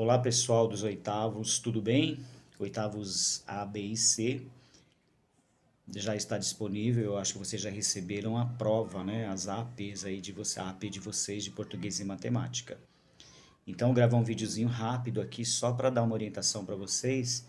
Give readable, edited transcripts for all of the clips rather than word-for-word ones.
Olá pessoal dos oitavos, tudo bem? Oitavos A, B e C já está disponível, eu acho que vocês já receberam a prova, né? As APs aí de você, a AP de vocês de português e matemática. Então, eu vou gravar um videozinho rápido aqui só para dar uma orientação para vocês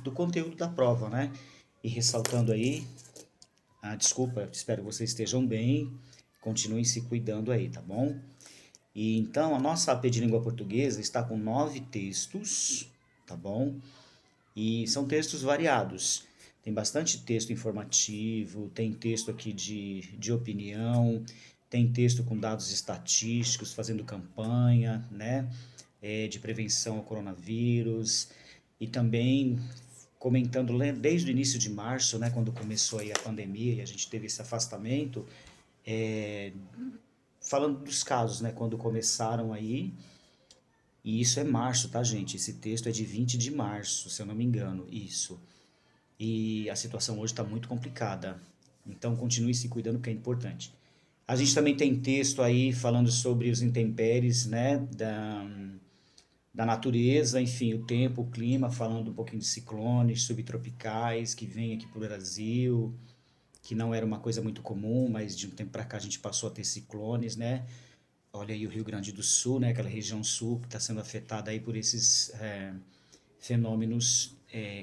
do conteúdo da prova, né? E ressaltando aí, desculpa, espero que vocês estejam bem, continuem se cuidando aí, tá bom? E então, a nossa AP de língua portuguesa está com 9 textos, tá bom? E são textos variados. Tem bastante texto informativo, tem texto aqui de opinião, tem texto com dados estatísticos, fazendo campanha, né? De prevenção ao coronavírus. E também comentando desde o início de março, né? Quando começou aí a pandemia e a gente teve esse afastamento, é, falando dos casos, né? Quando começaram aí. E isso é março, tá, gente? Esse texto é de 20 de março, se eu não me engano, isso. E a situação hoje está muito complicada. Então continue se cuidando que é importante. A gente também tem texto aí falando sobre os intempéries, né, da natureza, enfim, o tempo, o clima, falando um pouquinho de ciclones subtropicais que vêm aqui para o Brasil, que não era uma coisa muito comum, mas de um tempo para cá a gente passou a ter ciclones, né? Olha aí o Rio Grande do Sul, né, aquela região sul que está sendo afetada aí por esses fenômenos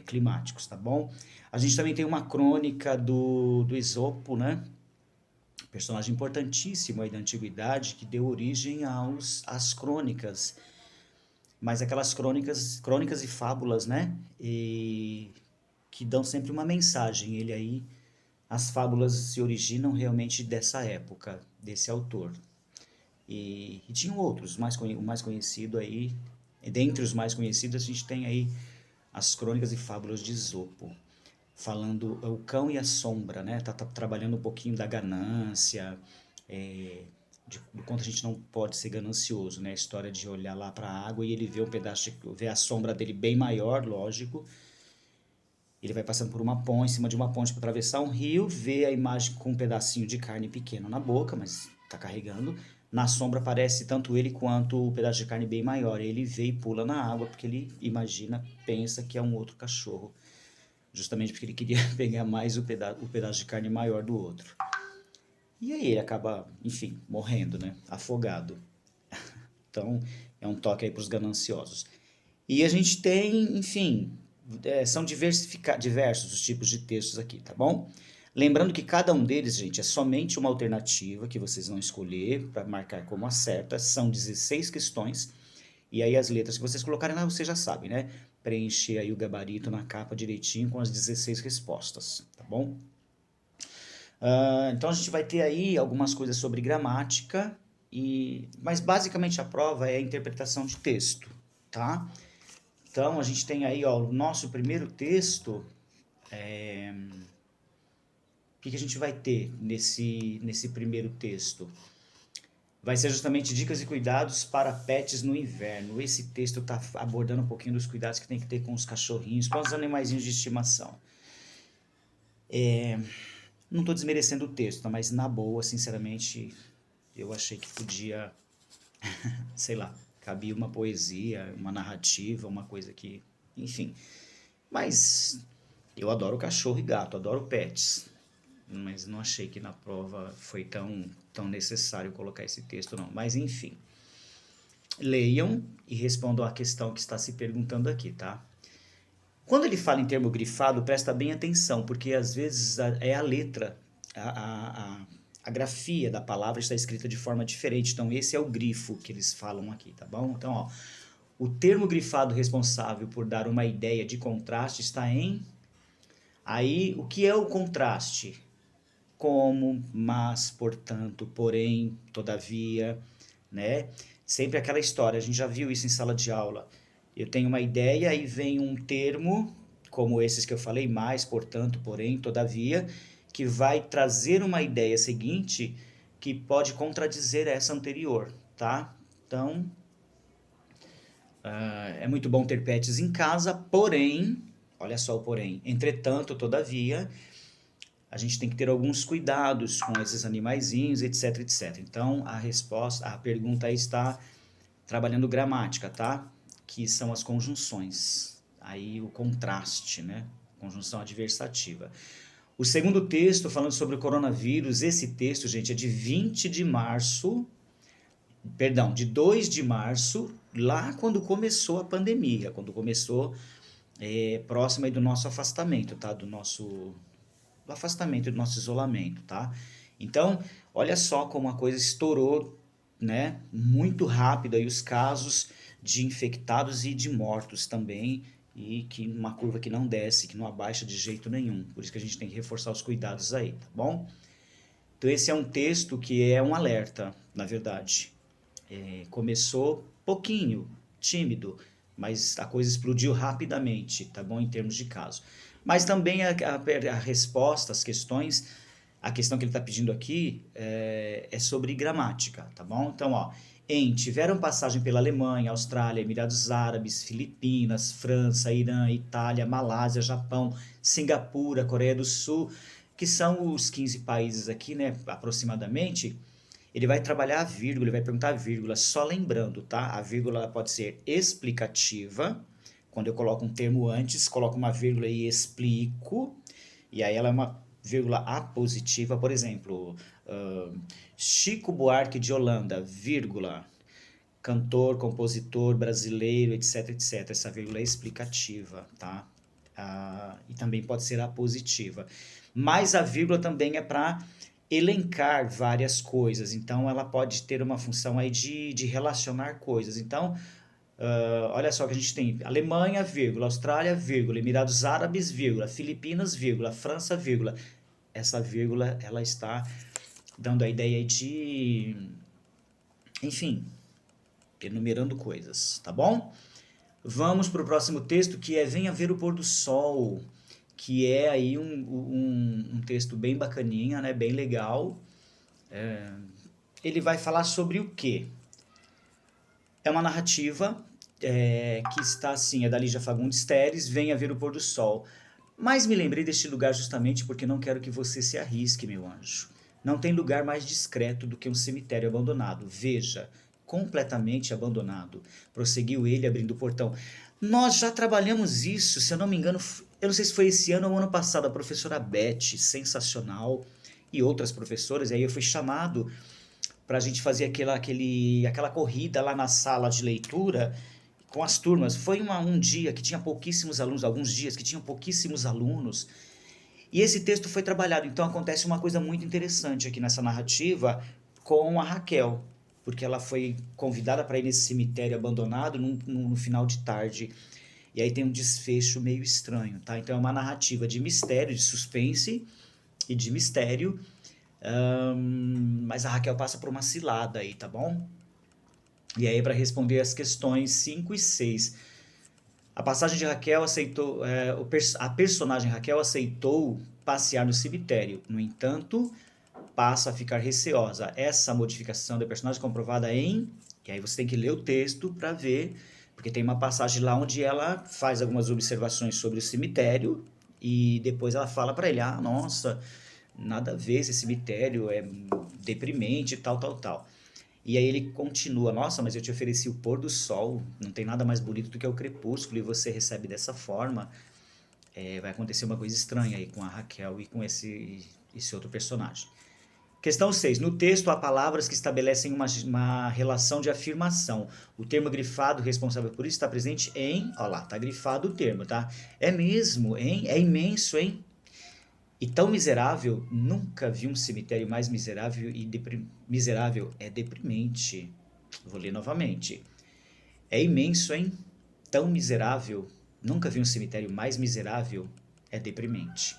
climáticos, tá bom? A gente também tem uma crônica do Esopo, né? Personagem importantíssimo aí da antiguidade que deu origem às crônicas, mas aquelas crônicas e fábulas, né? E que dão sempre uma mensagem. Ele aí, as fábulas se originam realmente dessa época, desse autor. E tinham outros, o mais conhecido aí, e dentre os mais conhecidos a gente tem aí as crônicas e fábulas de Esopo, falando o cão e a sombra, né? Tá trabalhando um pouquinho da ganância, do quanto a gente não pode ser ganancioso, né? A história de olhar lá para a água e ele vê um pedaço, vê a sombra dele bem maior, lógico. Ele vai passando por uma ponte, em cima de uma ponte para atravessar um rio, vê a imagem com um pedacinho de carne pequeno na boca, mas tá carregando. Na sombra aparece tanto ele quanto o pedaço de carne bem maior. Ele vê e pula na água porque ele imagina, pensa que é um outro cachorro. Justamente porque ele queria pegar mais o pedaço de carne maior do outro. E aí ele acaba, enfim, morrendo, né? Afogado. Então, é um toque aí para os gananciosos. E a gente tem, enfim, são diversos os tipos de textos aqui, tá bom? Lembrando que cada um deles, gente, é somente uma alternativa que vocês vão escolher para marcar como a certa. São 16 questões. E aí as letras que vocês colocarem lá, vocês já sabem, né? Preencher aí o gabarito na capa direitinho com as 16 respostas, tá bom? Então a gente vai ter aí algumas coisas sobre gramática, mas basicamente a prova é a interpretação de texto, tá? Então a gente tem aí ó, o nosso primeiro texto. O que, que a gente vai ter nesse primeiro texto? Vai ser justamente dicas e cuidados para pets no inverno. Esse texto está abordando um pouquinho dos cuidados que tem que ter com os cachorrinhos, com os animaizinhos de estimação. Não estou desmerecendo o texto, mas na boa, sinceramente, eu achei que podia, sei lá, cabia uma poesia, uma narrativa, uma coisa que, enfim. Mas eu adoro cachorro e gato, adoro pets. Mas não achei que na prova foi tão necessário colocar esse texto, não. Mas enfim, leiam e respondam a questão que está se perguntando aqui, tá? Quando ele fala em termo grifado, presta bem atenção, porque às vezes é a letra, a grafia da palavra está escrita de forma diferente. Então, esse é o grifo que eles falam aqui, tá bom? Então, ó, o termo grifado responsável por dar uma ideia de contraste está em. Aí, o que é o contraste? Como, mas, portanto, porém, todavia, né? Sempre aquela história, a gente já viu isso em sala de aula. Eu tenho uma ideia e vem um termo, como esses que eu falei, mais, portanto, porém, todavia, que vai trazer uma ideia seguinte que pode contradizer essa anterior, tá? Então, é muito bom ter pets em casa, porém, olha só o porém, entretanto, todavia, a gente tem que ter alguns cuidados com esses animaizinhos, etc, etc. Então, a pergunta aí está trabalhando gramática, tá? Que são as conjunções. Aí o contraste, né? Conjunção adversativa. O segundo texto, falando sobre o coronavírus, esse texto, gente, é de 20 de março, perdão, de 2 de março, lá quando começou a pandemia, quando começou próximo aí do nosso afastamento, tá? Do afastamento, do nosso isolamento, tá? Então, olha só como a coisa estourou, né? Muito rápido aí os casos de infectados e de mortos também, e que uma curva que não desce, que não abaixa de jeito nenhum. Por isso que a gente tem que reforçar os cuidados aí, tá bom? Então esse é um texto que é um alerta, na verdade. Começou pouquinho, tímido, mas a coisa explodiu rapidamente, tá bom? Em termos de caso. Mas também a resposta, as questões, a questão que ele está pedindo aqui é sobre gramática, tá bom? Então, ó, tiveram passagem pela Alemanha, Austrália, Emirados Árabes, Filipinas, França, Irã, Itália, Malásia, Japão, Singapura, Coreia do Sul, que são os 15 países aqui, né, aproximadamente. Ele vai trabalhar a vírgula, ele vai perguntar a vírgula, só lembrando, tá? A vírgula pode ser explicativa, quando eu coloco um termo antes, coloco uma vírgula e explico, e aí ela é uma vírgula apositiva, por exemplo, Chico Buarque de Holanda, vírgula, cantor, compositor brasileiro, etc, etc. Essa vírgula é explicativa, tá? E também pode ser apositiva. Mas a vírgula também é para elencar várias coisas, então ela pode ter uma função aí de relacionar coisas. Então, olha só que a gente tem Alemanha, vírgula, Austrália, vírgula, Emirados Árabes, vírgula, Filipinas, vírgula, França, vírgula. Essa vírgula, ela está dando a ideia de, enfim, enumerando coisas, tá bom? Vamos para o próximo texto, que é Venha Ver o Pôr do Sol, que é aí um texto bem bacaninha, né? Bem legal. Ele vai falar sobre o quê? É uma narrativa que está assim, é da Lígia Fagundes Teres, Venha Ver o Pôr do Sol. Mas me lembrei deste lugar justamente porque não quero que você se arrisque, meu anjo. Não tem lugar mais discreto do que um cemitério abandonado. Veja, completamente abandonado. Prosseguiu ele, abrindo o portão. Nós já trabalhamos isso, se eu não me engano, eu não sei se foi esse ano ou ano passado, a professora Beth, sensacional, e outras professoras, e aí eu fui chamado para a gente fazer aquela corrida lá na sala de leitura com as turmas. Foi um dia que tinha pouquíssimos alunos, alguns dias que tinham pouquíssimos alunos, e esse texto foi trabalhado. Então acontece uma coisa muito interessante aqui nessa narrativa com a Raquel, porque ela foi convidada para ir nesse cemitério abandonado no final de tarde. E aí tem um desfecho meio estranho, tá? Então é uma narrativa de mistério, de suspense e de mistério. Mas a Raquel passa por uma cilada aí, tá bom? E aí para responder as questões 5 e 6. A passagem de Raquel aceitou, a personagem Raquel aceitou passear no cemitério. No entanto, passa a ficar receosa. Essa modificação da personagem é comprovada em... E aí você tem que ler o texto para ver, porque tem uma passagem lá onde ela faz algumas observações sobre o cemitério e depois ela fala para ele, nossa, nada a ver, esse cemitério é deprimente, tal, tal, tal. E aí ele continua, nossa, mas eu te ofereci o pôr do sol, não tem nada mais bonito do que o crepúsculo, e você recebe dessa forma. Vai acontecer uma coisa estranha aí com a Raquel e com esse outro personagem. Questão 6. No texto há palavras que estabelecem uma relação de afirmação. O termo grifado responsável por isso está presente em... Olha lá, está grifado o termo, tá? É mesmo, hein? É imenso, hein? E tão miserável, nunca vi um cemitério mais miserável e miserável é deprimente. Vou ler novamente. É imenso, hein? Tão miserável, nunca vi um cemitério mais miserável é deprimente.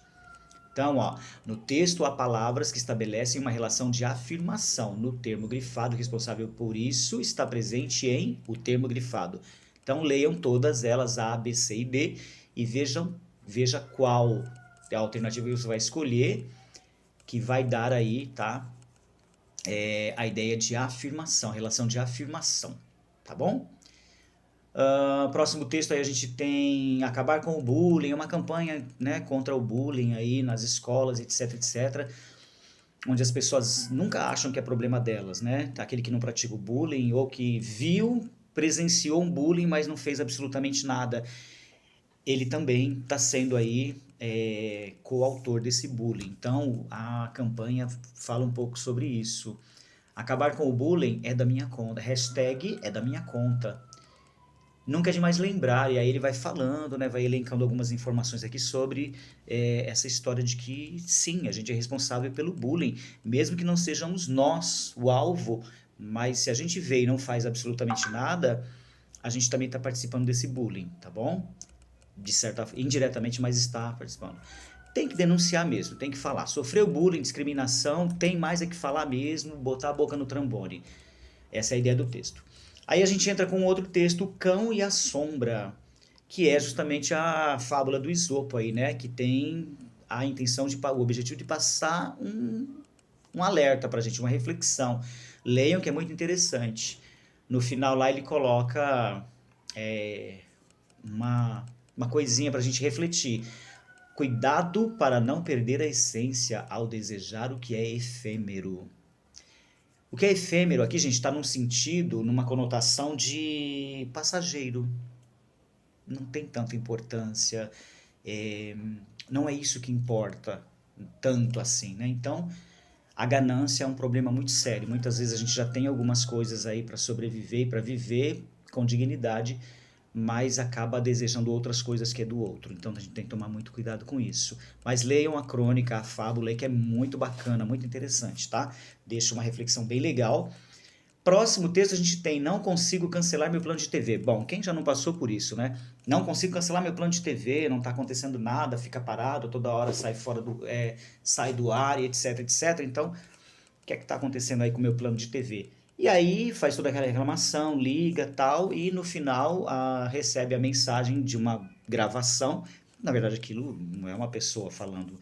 Então, ó, no texto há palavras que estabelecem uma relação de afirmação. No termo grifado, responsável por isso está presente em o termo grifado. Então, leiam todas elas, A, B, C e D, e veja qual é a alternativa que você vai escolher, que vai dar aí, tá? A ideia de afirmação, relação de afirmação, tá bom? Próximo texto aí a gente tem acabar com o bullying, uma campanha, né, contra o bullying aí nas escolas, etc, etc, onde as pessoas nunca acham que é problema delas, né? Aquele que não pratica o bullying ou que viu presenciou um bullying, mas não fez absolutamente nada. Ele também está sendo aí coautor desse bullying. Então, a campanha fala um pouco sobre isso. Acabar com o bullying é da minha conta. Hashtag é da minha conta. Nunca é demais lembrar, e aí ele vai falando, né, vai elencando algumas informações aqui sobre essa história de que sim, a gente é responsável pelo bullying, mesmo que não sejamos nós o alvo, mas se a gente vê e não faz absolutamente nada, a gente também está participando desse bullying, tá bom? De certa, indiretamente, mas está participando. Tem que denunciar mesmo, tem que falar. Sofreu bullying, discriminação, tem mais é que falar mesmo, botar a boca no trombone. Essa é a ideia do texto. Aí a gente entra com outro texto, O Cão e a Sombra, que é justamente a fábula do Esopo aí, né? Que tem a intenção o objetivo de passar um alerta pra gente, uma reflexão. Leiam que é muito interessante. No final lá ele coloca uma coisinha pra gente refletir. Cuidado para não perder a essência ao desejar o que é efêmero. O que é efêmero aqui, gente, está num sentido, numa conotação de passageiro. Não tem tanta importância, é, não é isso que importa tanto assim, né? Então, a ganância é um problema muito sério. Muitas vezes a gente já tem algumas coisas aí para sobreviver e para viver com dignidade, mas acaba desejando outras coisas que é do outro. Então a gente tem que tomar muito cuidado com isso. Mas leiam a crônica, a fábula aí, que é muito bacana, muito interessante, tá? Deixa uma reflexão bem legal. Próximo texto a gente tem Não consigo cancelar meu plano de TV. Bom, quem já não passou por isso, né? Não consigo cancelar meu plano de TV, não tá acontecendo nada, fica parado, toda hora sai fora sai do ar e etc, etc. Então, o que é que tá acontecendo aí com o meu plano de TV? E aí faz toda aquela reclamação, liga tal, e no final recebe a mensagem de uma gravação. Na verdade, aquilo não é uma pessoa falando,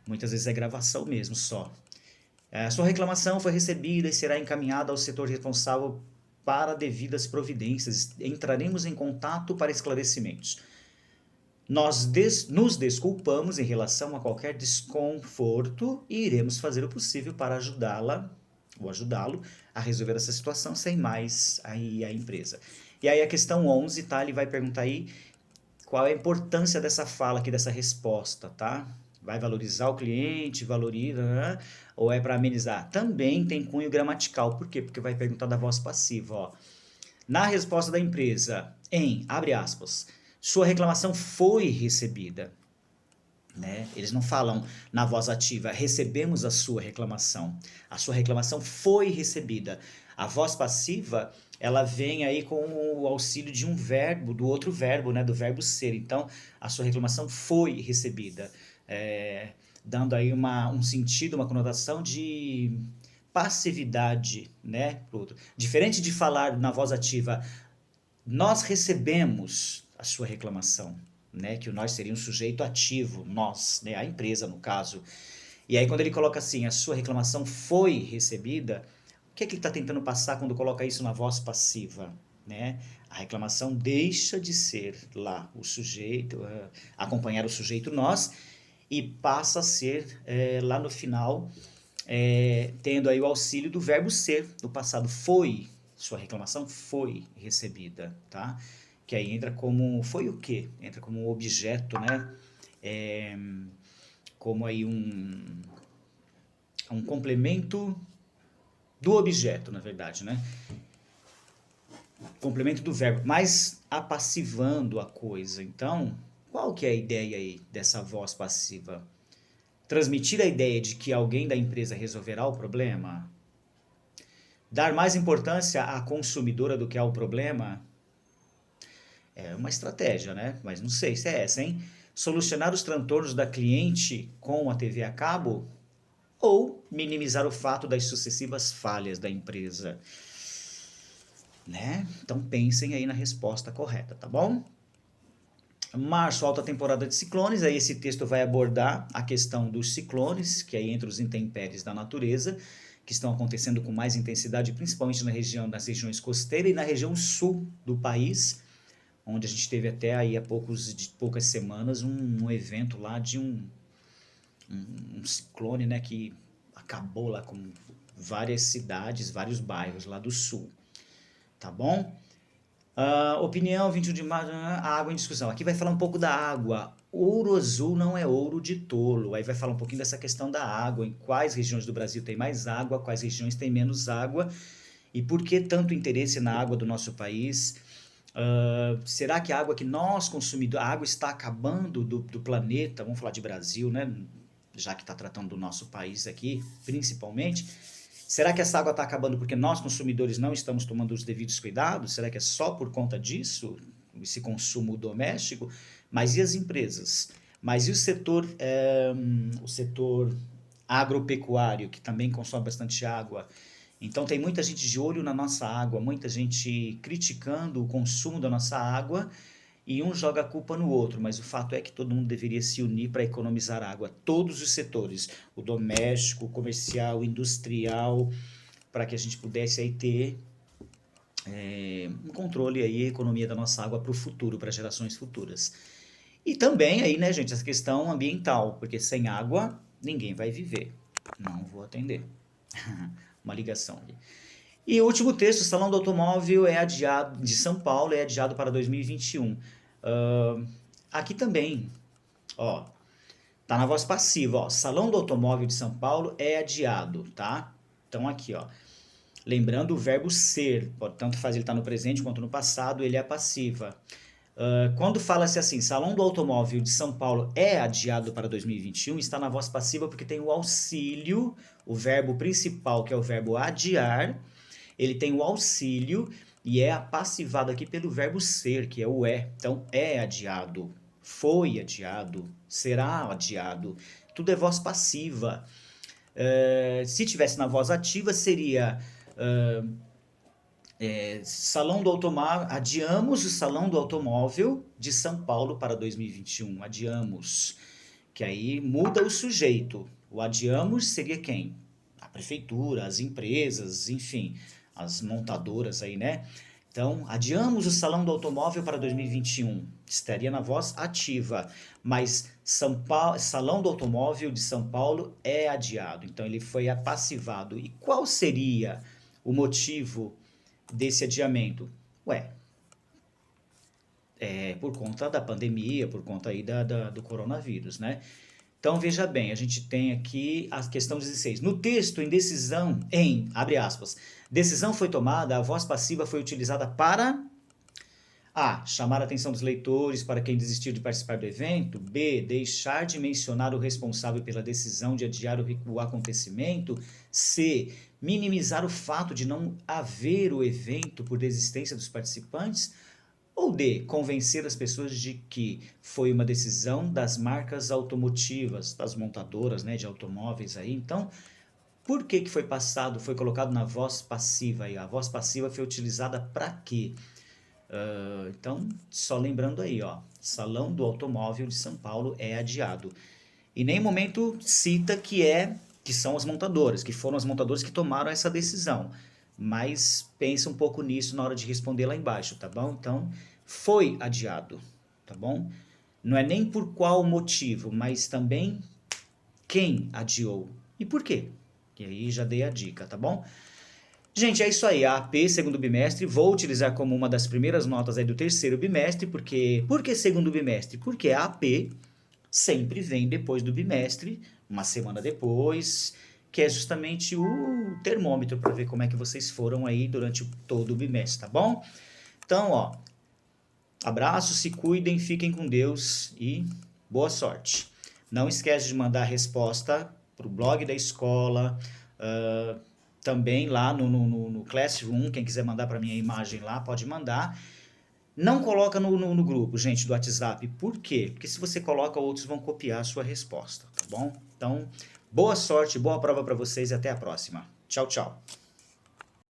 muitas vezes é gravação mesmo só. A sua reclamação foi recebida e será encaminhada ao setor responsável para devidas providências. Entraremos em contato para esclarecimentos. Nós nos desculpamos em relação a qualquer desconforto e iremos fazer o possível para ajudá-la ou ajudá-lo a resolver essa situação sem mais aí a empresa. E aí a questão 11, tá? Ele vai perguntar aí qual é a importância dessa fala aqui, dessa resposta, tá? Vai valorizar o cliente, valoriza, né? Ou é para amenizar? Também tem cunho gramatical. Por quê? Porque vai perguntar da voz passiva, ó. Na resposta da empresa, abre aspas, sua reclamação foi recebida. Né? Eles não falam na voz ativa, recebemos a sua reclamação. A sua reclamação foi recebida. A voz passiva, ela vem aí com o auxílio de um verbo, do outro verbo, né? Do verbo ser. Então, a sua reclamação foi recebida. Dando aí um sentido, uma conotação de passividade, né? Pro outro. Diferente de falar na voz ativa, nós recebemos a sua reclamação, né? Que o nós seria um sujeito ativo, nós, né? A empresa, no caso. E aí, quando ele coloca assim, a sua reclamação foi recebida, o que é que ele está tentando passar quando coloca isso na voz passiva, né? A reclamação deixa de ser lá o sujeito, acompanhar o sujeito nós, e passa a ser lá no final, tendo aí o auxílio do verbo ser, do passado foi, sua reclamação foi recebida, tá? Que aí entra como, foi o quê? Entra como um objeto, né? Como aí um complemento do objeto, na verdade, né? Complemento do verbo, mas apassivando a coisa. Então, qual que é a ideia aí dessa voz passiva? Transmitir a ideia de que alguém da empresa resolverá o problema? Dar mais importância à consumidora do que ao problema? É uma estratégia, né? Mas não sei se é essa, hein? Solucionar os transtornos da cliente com a TV a cabo? Ou minimizar o fato das sucessivas falhas da empresa? Né? Então pensem aí na resposta correta, tá bom? Março, alta temporada de ciclones, aí esse texto vai abordar a questão dos ciclones, que aí entre os intempéries da natureza, que estão acontecendo com mais intensidade, principalmente nas regiões costeiras e na região sul do país, onde a gente teve até aí há poucas semanas um evento lá de um ciclone, né, que acabou lá com várias cidades, vários bairros lá do sul. tá bom? Opinião, 21 de março, água em discussão. Aqui vai falar um pouco da água. Ouro azul não é ouro de tolo. Aí vai falar um pouquinho dessa questão da água, em quais regiões do Brasil tem mais água, quais regiões tem menos água, e por que tanto interesse na água do nosso país. Será que a água que nós consumimos, a água está acabando do planeta? Vamos falar de Brasil, né? Já que está tratando do nosso país aqui, principalmente. Será que essa água está acabando porque nós, consumidores, não estamos tomando os devidos cuidados? Será que é só por conta disso, esse consumo doméstico? Mas e as empresas? Mas e o setor agropecuário, que também consome bastante água? Então tem muita gente de olho na nossa água, muita gente criticando o consumo da nossa água, e um joga a culpa no outro, mas o fato é que todo mundo deveria se unir para economizar água, todos os setores, o doméstico, o comercial, o industrial, para que a gente pudesse aí ter um controle aí, a economia da nossa água para o futuro, para gerações futuras. E também aí, né, gente, essa questão ambiental, porque sem água ninguém vai viver. Não vou atender. Uma ligação ali. E o último texto, o Salão do Automóvel é adiado, de São Paulo é adiado para 2021. Aqui também, ó, tá na voz passiva, ó, Salão do Automóvel de São Paulo é adiado, tá? Então aqui, ó, lembrando o verbo ser, tanto faz ele estar no presente quanto no passado, ele é passiva. Quando fala-se assim, Salão do Automóvel de São Paulo é adiado para 2021, está na voz passiva porque tem o auxílio, o verbo principal, que é o verbo adiar, ele tem o auxílio e é passivado aqui pelo verbo ser, que é o é. Então, é adiado, foi adiado, será adiado. Tudo é voz passiva. Se tivesse na voz ativa, seria Salão do Automóvel, adiamos o Salão do Automóvel de São Paulo para 2021. Adiamos. Que aí muda o sujeito. O adiamos seria quem? A prefeitura, as empresas, enfim, as montadoras aí, né? Então, adiamos o Salão do Automóvel para 2021. Estaria na voz ativa. Mas Salão do Automóvel de São Paulo é adiado. Então, ele foi apassivado. E qual seria o motivo desse adiamento? Por conta da pandemia, por conta aí do coronavírus, né? Então, veja bem, a gente tem aqui a questão 16. No texto, abre aspas, decisão foi tomada, a voz passiva foi utilizada para A. Chamar a atenção dos leitores para quem desistiu de participar do evento. B. Deixar de mencionar o responsável pela decisão de adiar o acontecimento. C. Minimizar o fato de não haver o evento por desistência dos participantes. Ou D. Convencer as pessoas de que foi uma decisão das marcas automotivas, das montadoras, né, de automóveis aí. Então, por que foi colocado na voz passiva aí? A voz passiva foi utilizada para quê? Então, só lembrando aí, ó, Salão do Automóvel de São Paulo é adiado. E em nenhum momento cita que são as montadoras, que foram as montadoras que tomaram essa decisão. Mas pensa um pouco nisso na hora de responder lá embaixo, tá bom? Então, foi adiado, tá bom? Não é nem por qual motivo, mas também quem adiou e por quê. E aí já dei a dica, tá bom? Gente, é isso aí, a AP segundo bimestre, vou utilizar como uma das primeiras notas aí do terceiro bimestre, porque... Por que segundo bimestre? Porque a AP sempre vem depois do bimestre, uma semana depois, que é justamente o termômetro para ver como é que vocês foram aí durante todo o bimestre, tá bom? Então, ó, abraço, se cuidem, fiquem com Deus e boa sorte. Não esquece de mandar a resposta pro blog da escola, também lá no Classroom, quem quiser mandar para mim a imagem lá, pode mandar. Não coloca no grupo, gente, do WhatsApp. Por quê? Porque se você coloca, outros vão copiar a sua resposta, tá bom? Então, boa sorte, boa prova para vocês e até a próxima. Tchau, tchau.